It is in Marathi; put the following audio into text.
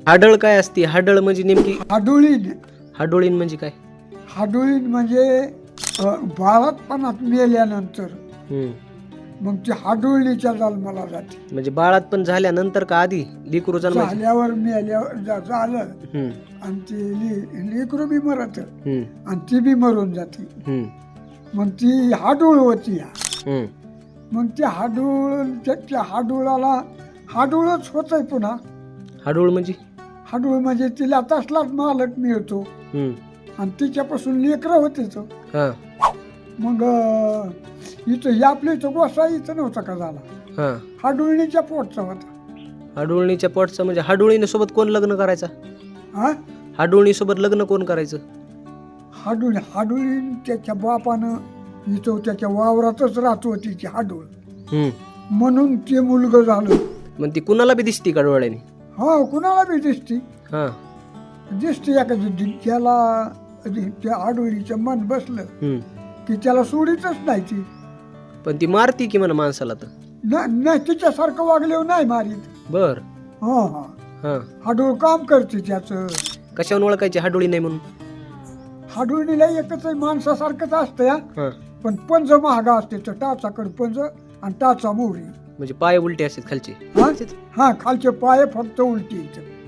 हाडळ काय असते? हाडळ म्हणजे नेमकी हाडोळीन हाडोळीन म्हणजे काय? हाडोळीन म्हणजे बाळातपणात मेल्यानंतर हम्म. मग ती हाडोळीच्या जन्माला जाते. म्हणजे बाळात पण झाल्यानंतर का आधी लेकरू जन्माचे? झाल्यावर मेल्यावर झालं हम्म. आणि ती लेकरू बी मरत हम्म. आणि ती बी मरून जाते. हम्म. मग ती हाडूळ होती. हम्म. मग ती हाडूळ त्या हाडुळाला हाडूळच होतंय पुन्हा. हाडूळ म्हणजे? हाडूळ म्हणजे तिला तसलाच मालक मिळतो हम्म. आणि तिच्यापासून लेकरं होतेच. हा. मग इथं आपल्या इथं गोसा इथं नव्हता का झाला, हा. हाडुळणीच्या पोटचा होता. हाडोळणीच्या पोटचं म्हणजे हाडोळीने सोबत कोण लग्न करायचा? हा हाडोळणी सोबत लग्न कोण करायचं? हाडुळी त्याच्या बापानं इथं त्याच्या वावरातच राहत होती ती हाडूळ, हम्म. म्हणून ते मुलगं झालं. मग ती कुणाला बी दिसती का डोळ्याने? हो कुणाला बी दिसती हा. दिसते एखादी ज्याला त्या हाडुळीचं मन बसलं हम्म. की त्याला सोडीतच नाही ती. पण ती मारती की म्हणा माणसाला तर. नाही तिच्यासारखं वागल्यावर नाही मारीत. बर. हा हा हा. हाडूळ काम करते त्याचं. कशावर ओळखायची हाडोळी नाही म्हणून? हाडुळीला एकच माणसासारखंच असतं या, हा. पण पंज महागा असते तर टाचाकडे पंज आणि टाचा मोहरी. म्हणजे पाय उलटे असतात खालचे. हा खालचे पाय फक्त उलटी.